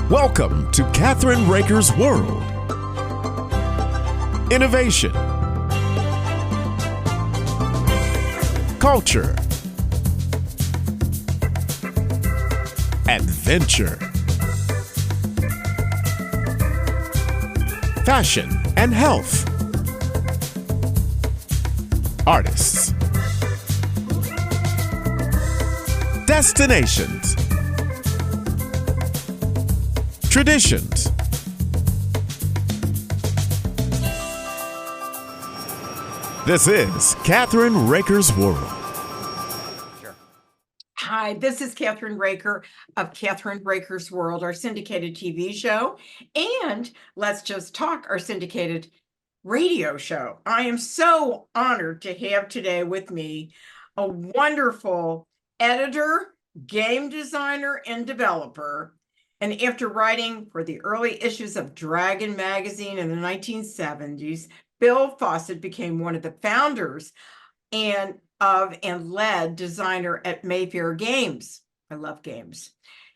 Welcome to Kathryn Raaker's World. Innovation, culture, adventure, fashion and health, artists, destinations, traditions. This is Kathryn Raaker's World. Hi, this is Kathryn Raaker of Kathryn Raaker's World, our syndicated TV show, and Let's Just Talk, our syndicated radio show. I am so honored to have today with me a wonderful editor, game designer, and developer. And after writing for the early issues of Dragon magazine in the 1970s, Bill Fawcett became one of the founders and led designer at Mayfair Games. I love games.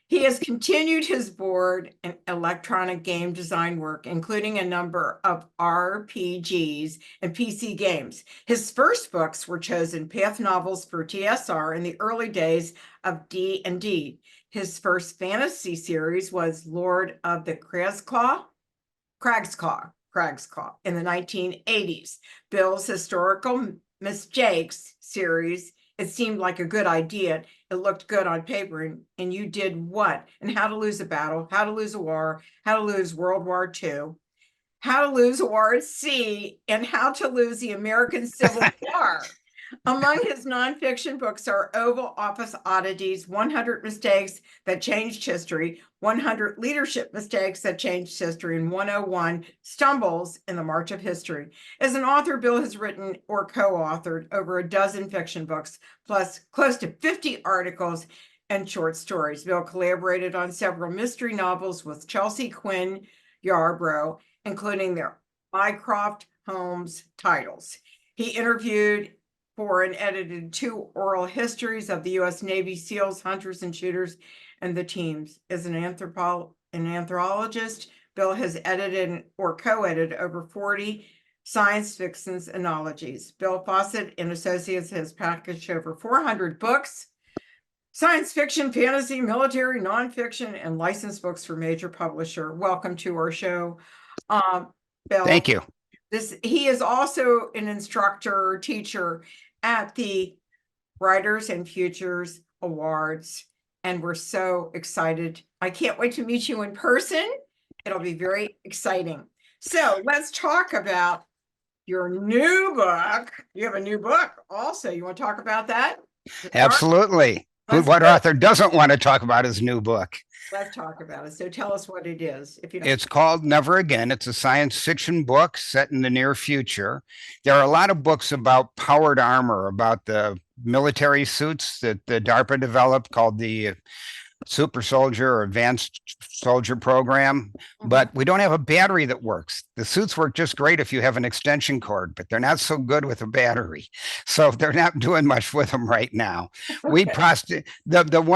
He has continued his board and electronic game design work, including a number of RPGs and PC games. His first books were chosen path novels for TSR in the early days of D&D. His first fantasy series was Lord of the Cragsclaw in the 1980s. Bill's historical mistakes series, it seemed like a good idea. It looked good on paper, and you did what? And how to lose a battle, how to lose a war, how to lose World War II, how to lose a war at sea, and how to lose the American Civil War. Among his nonfiction books are Oval Office Oddities, 100 Mistakes That Changed History, 100 Leadership Mistakes That Changed History, and 101 Stumbles in the March of History. As an author, Bill has written or co-authored over a dozen fiction books, plus close to 50 articles and short stories. Bill collaborated on several mystery novels with Chelsea Quinn Yarbrough, including their Mycroft Holmes titles. He interviewed for and edited 2 oral histories of the U.S. Navy SEALs, hunters and shooters, and the teams. As an anthologist, Bill has edited or co-edited over 40 science fiction anthologies. Bill Fawcett and Associates has packaged over 400 books, science fiction, fantasy, military, nonfiction, and licensed books for major publisher. Welcome to our show, Bill. Thank you. He is also an instructor, teacher at the Writers and Futures Awards, and we're so excited. I can't wait to meet you in person. It'll be very exciting. So let's talk about your new book. You have a new book also. You want to talk about that? Absolutely. What author doesn't want to talk about his new book? Let's talk about it. So tell us what it is. If you don't. It's called Never Again. It's a science fiction book set in the near future. There are a lot of books about powered armor, about the military suits that the DARPA developed called the Super Soldier or Advanced Soldier Program, but we don't have a battery that works. The suits work just great if you have an extension cord, but they're not so good with a battery. So they're not doing much with them right now. We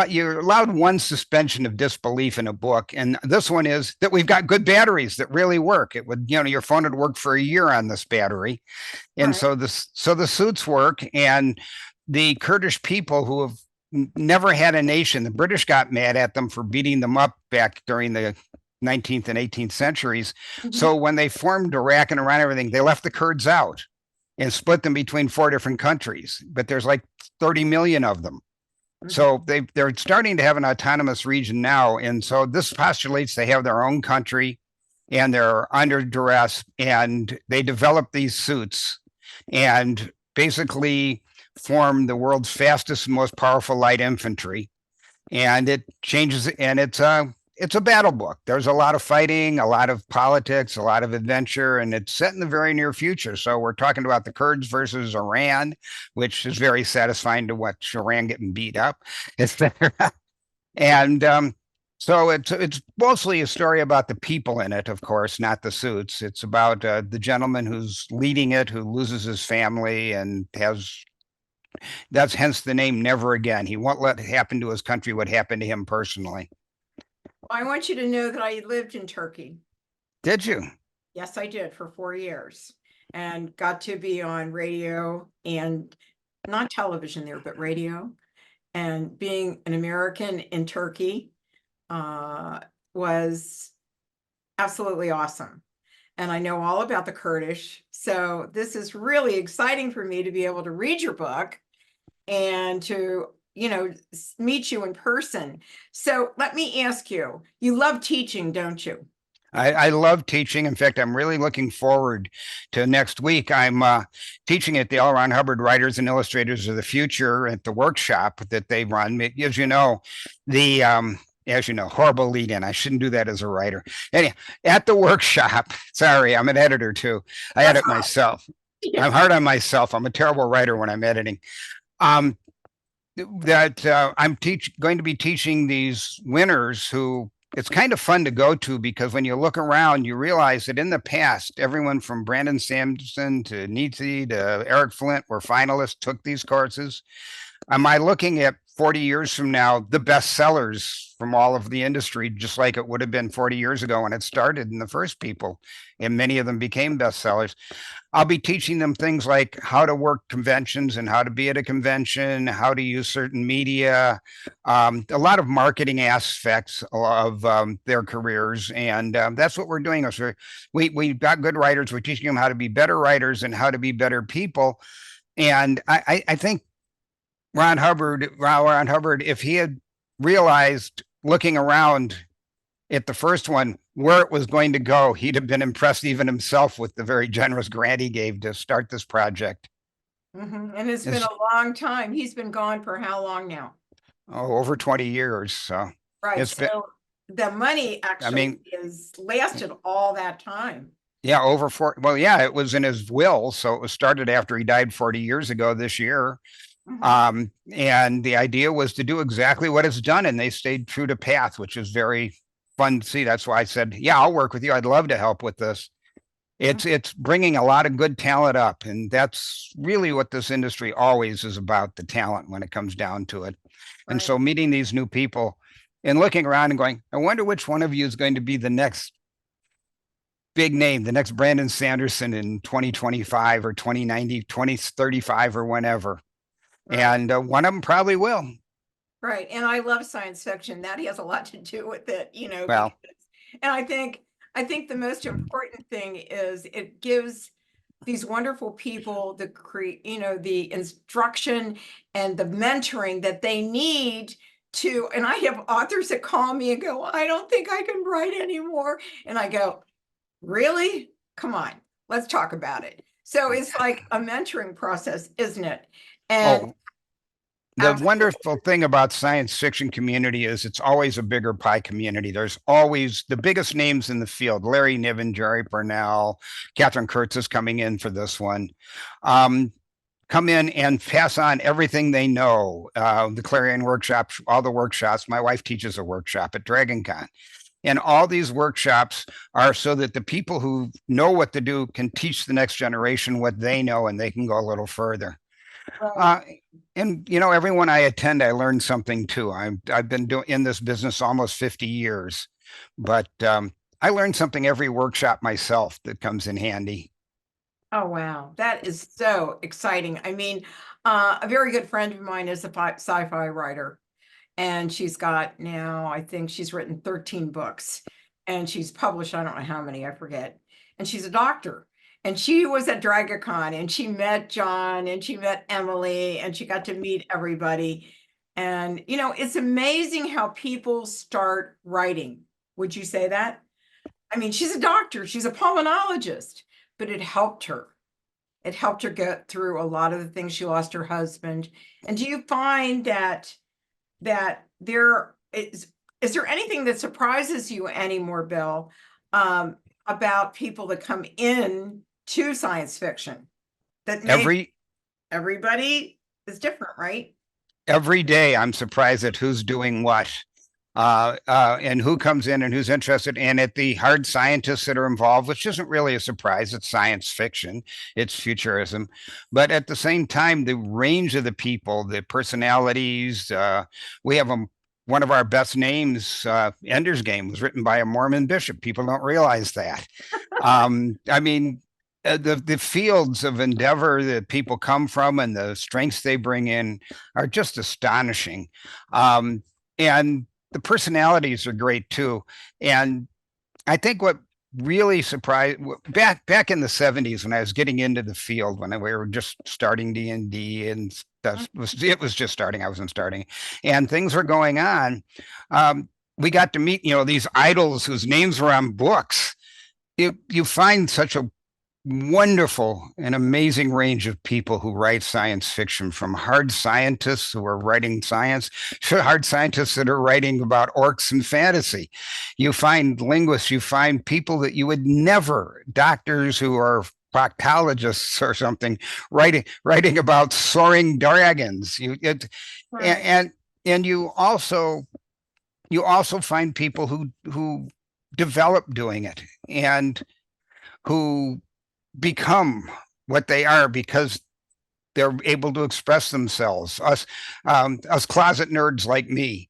you're allowed one suspension of disbelief in a book, and this one is that we've got good batteries that really work. It would, your phone would work for a year on this battery, and so the suits work, and the Kurdish people who have never had a nation. The British got mad at them for beating them up back during the 19th and 18th centuries. So when they formed Iraq and Iran, everything, they left the Kurds out and split them between 4 different countries. But there's like 30 million of them. So they're starting to have an autonomous region now. And so this postulates they have their own country and they're under duress, and they develop these suits and basically form the world's fastest and most powerful light infantry. And it changes, and it's a battle book. There's a lot of fighting, a lot of politics, a lot of adventure, and it's set in the very near future. So we're talking about the Kurds versus Iran, which is very satisfying to watch Iran getting beat up. And so it's mostly a story about the people in it, of course, not the suits. It's about the gentleman who's leading it, who loses his family and that's hence the name Never Again. He won't let it happen to his country what happened to him personally. I want you to know that I lived in Turkey. Did you? Yes, I did for 4 years and got to be on radio and not television there, but radio. And being an American in Turkey was absolutely awesome. And I know all about the Kurdish. So this is really exciting for me to be able to read your book and to, meet you in person. So let me ask you, you love teaching, don't you? I love teaching. In fact, I'm really looking forward to next week. I'm teaching at the L. Ron Hubbard Writers and Illustrators of the Future at the workshop that they run. As you know, horrible lead in. I shouldn't do that as a writer. Anyway, at the workshop, sorry, I'm an editor too. I edit myself. I'm hard on myself. I'm a terrible writer when I'm editing. I'm going to be teaching these winners who it's kind of fun to go to, because when you look around, you realize that in the past, everyone from Brandon Sanderson to Nietzsche to Eric Flint were finalists, took these courses. Am I looking at 40 years from now, the best sellers from all of the industry, just like it would have been 40 years ago when it started and the first people, and many of them became bestsellers. I'll be teaching them things like how to work conventions and how to be at a convention, how to use certain media, a lot of marketing aspects of their careers. And that's what we're doing. So we've got good writers. We're teaching them how to be better writers and how to be better people. And I think Ron Hubbard, if he had realized looking around at the first one where it was going to go, he'd have been impressed even himself with the very generous grant he gave to start this project. And it's been a long time. He's been gone for how long now? Oh, over 20 years. So right. So the money actually has lasted all that time. Yeah, over 4. Well, yeah, it was in his will. So it was started after he died 40 years ago this year. And the idea was to do exactly what it's done, and they stayed true to path, which is very fun to see. That's why I said, yeah, I'll work with you. I'd love to help with this. It's bringing a lot of good talent up, and that's really what this industry always is about, the talent when it comes down to it. And so meeting these new people and looking around and going, I wonder which one of you is going to be the next big name, the next Brandon Sanderson in 2025 or 2090, 2035 or whenever. And one of them probably will. Right. And I love science fiction. That has a lot to do with it, Well, and I think the most important thing is it gives these wonderful people the instruction and the mentoring that they need to, and I have authors that call me and go, I don't think I can write anymore. And I go, really? Come on, let's talk about it. So it's like a mentoring process, isn't it? And the wonderful thing about science fiction community is it's always a bigger pie community. There's always the biggest names in the field: Larry Niven, Jerry Purnell, Kathryn Kurtz is coming in for this one. Come in and pass on everything they know. The Clarion workshops, all the workshops. My wife teaches a workshop at DragonCon. And all these workshops are so that the people who know what to do can teach the next generation what they know, and they can go a little further. And everyone I attend, I learn something too. I've been in this business almost 50 years, but I learn something every workshop myself that comes in handy. Oh, wow. That is so exciting. I mean, a very good friend of mine is a sci-fi writer, and she's got now, I think she's written 13 books, and she's published, I don't know how many, I forget. And she's a doctor. And she was at DragonCon, and she met John, and she met Emily, and she got to meet everybody. And, it's amazing how people start writing. Would you say that? I mean, she's a doctor, she's a pulmonologist, but it helped her. It helped her get through a lot of the things. She lost her husband. And do you find that there is there anything that surprises you anymore, Bill, about people that come in to science fiction? That everybody is different, right? Every day I'm surprised at who's doing what, and who comes in and who's interested, and at the hard scientists that are involved, which isn't really a surprise. It's science fiction, it's futurism, but at the same time, the range of the people, the personalities, we have one of our best names, Ender's Game, was written by a Mormon bishop. People don't realize that. I mean, the fields of endeavor that people come from and the strengths they bring in are just astonishing. And the personalities are great too. And I think what really surprised back in the 70s when I was getting into the field, when we were just starting D&D and stuff, it was just starting, I wasn't starting, and things were going on. We got to meet, these idols whose names were on books. You find such a wonderful and amazing range of people who write science fiction, from hard scientists who are writing science to hard scientists that are writing about orcs and fantasy. You find linguists, you find people that you would never, doctors who are proctologists or something, writing about soaring dragons. And you also find people who develop doing it and who become what they are because they're able to express themselves. Us closet nerds like me,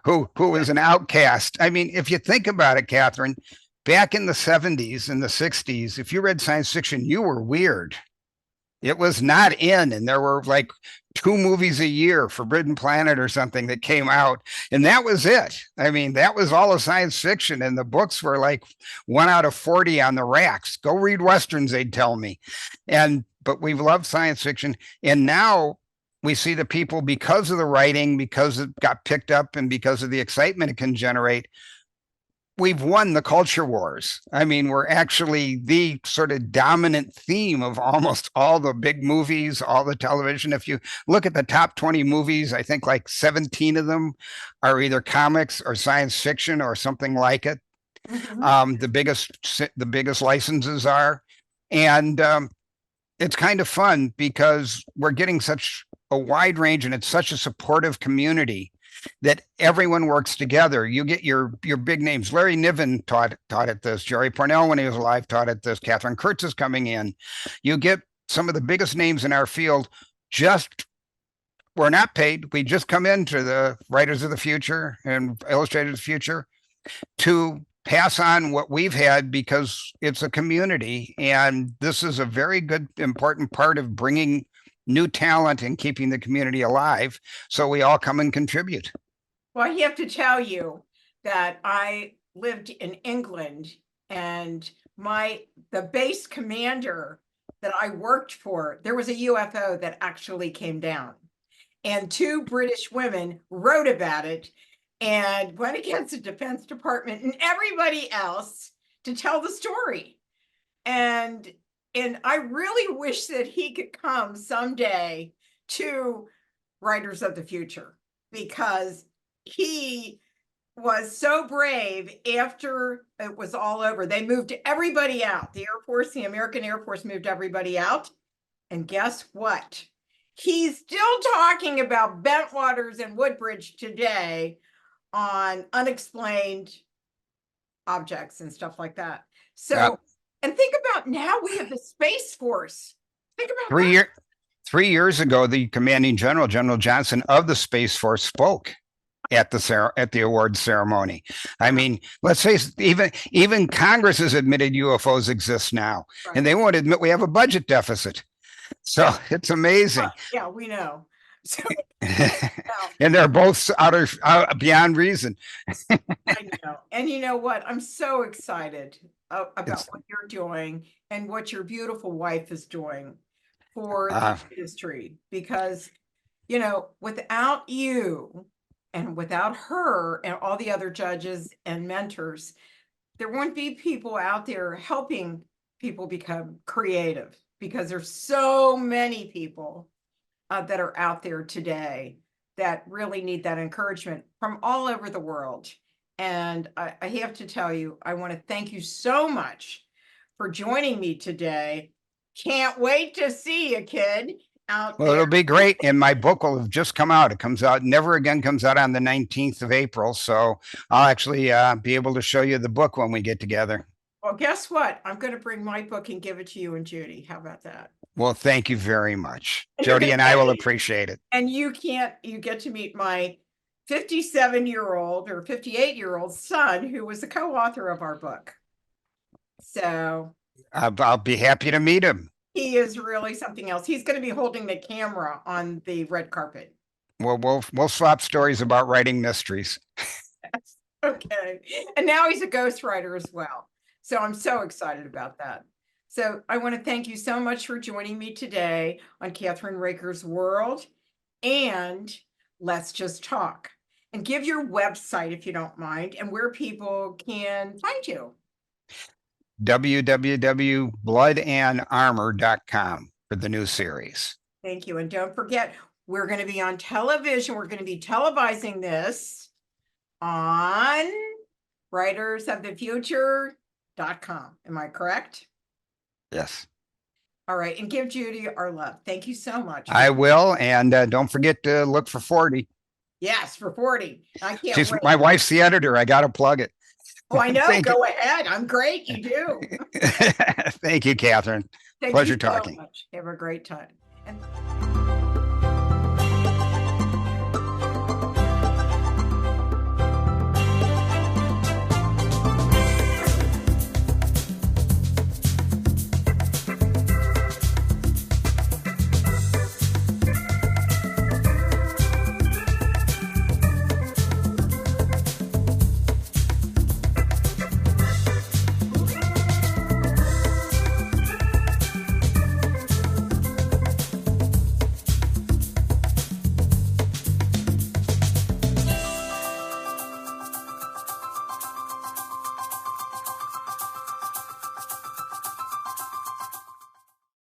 who was an outcast. I mean, if you think about it, Kathryn, back in the 70s and the 60s, if you read science fiction, you were weird. It was not in, and there were like 2 movies a year, Forbidden Planet or something, that came out, and that was it. I mean, that was all of science fiction, and the books were like 1 out of 40 on the racks. Go read Westerns, they'd tell me. But we've loved science fiction, and now we see the people, because of the writing, because it got picked up, and because of the excitement it can generate, we've won the culture wars. I mean, we're actually the sort of dominant theme of almost all the big movies, all the television. If you look at the top 20 movies, I think like 17 of them are either comics or science fiction or something like it. The biggest licenses are. And it's kind of fun because we're getting such a wide range, and it's such a supportive community that everyone works together. You get your big names. Larry Niven taught at this. Jerry Parnell, when he was alive, taught at this. Kathryn Kurtz is coming in. You get some of the biggest names in our field. We're not paid. We just come into the Writers of the Future and Illustrators of the Future to pass on what we've had, because it's a community. And this is a very good, important part of bringing new talent and keeping the community alive. So we all come and contribute. Well, I have to tell you that I lived in England, and the base commander that I worked for, there was a UFO that actually came down, and 2 British women wrote about it and went against the Defense Department and everybody else to tell the story. And I really wish that he could come someday to Writers of the Future, because he was so brave. After it was all over, they moved everybody out. The Air Force, the American Air Force, moved everybody out. And guess what? He's still talking about Bentwaters and Woodbridge today on unexplained objects and stuff like that. So, and think about, now we have the Space Force. Think about 3 years ago, the commanding general, General Johnson of the Space Force, spoke at the awards ceremony. I mean, let's face it, even Congress has admitted UFOs exist now, right, and they won't admit we have a budget deficit. So it's amazing. Yeah, we know. So, and they're both out beyond reason. I know. And you know what? I'm so excited about what you're doing and what your beautiful wife is doing for the industry, because, without you and without her and all the other judges and mentors, there wouldn't be people out there helping people become creative, because there's so many people that are out there today that really need that encouragement from all over the world. And I have to tell you, I want to thank you so much for joining me today. Can't wait to see you, kid, out there. Well, it'll be great. And my book will have just come out. It comes out, Never Again comes out on the 19th of April. So I'll actually be able to show you the book when we get together. Well, guess what? I'm going to bring my book and give it to you and Judy. How about that? Well, thank you very much. Jody and I will appreciate it. And you get to meet my 57-year-old or 58-year-old son who was the co-author of our book. So I'll be happy to meet him. he is really something else. He's going to be holding the camera on the red carpet. We'll swap stories about writing mysteries. Okay. And now he's a ghostwriter as well. So I'm so excited about that. So I want to thank you so much for joining me today on Kathryn Raaker's World and Let's Just Talk. And give your website, if you don't mind, and where people can find you. www.bloodandarmor.com for the new series. Thank you. And don't forget, we're going to be on television. We're going to be televising this on writersofthefuture.com. Am I correct? Yes. All right. And give Judy our love. Thank you so much. I will. And don't forget to look for 40. Yes, for 40. I can't wait. My wife's the editor. I got to plug it. Oh, I know. Go ahead. I'm great. You do. Thank you, Kathryn. Thank Pleasure you so talking. much. Have a great time. And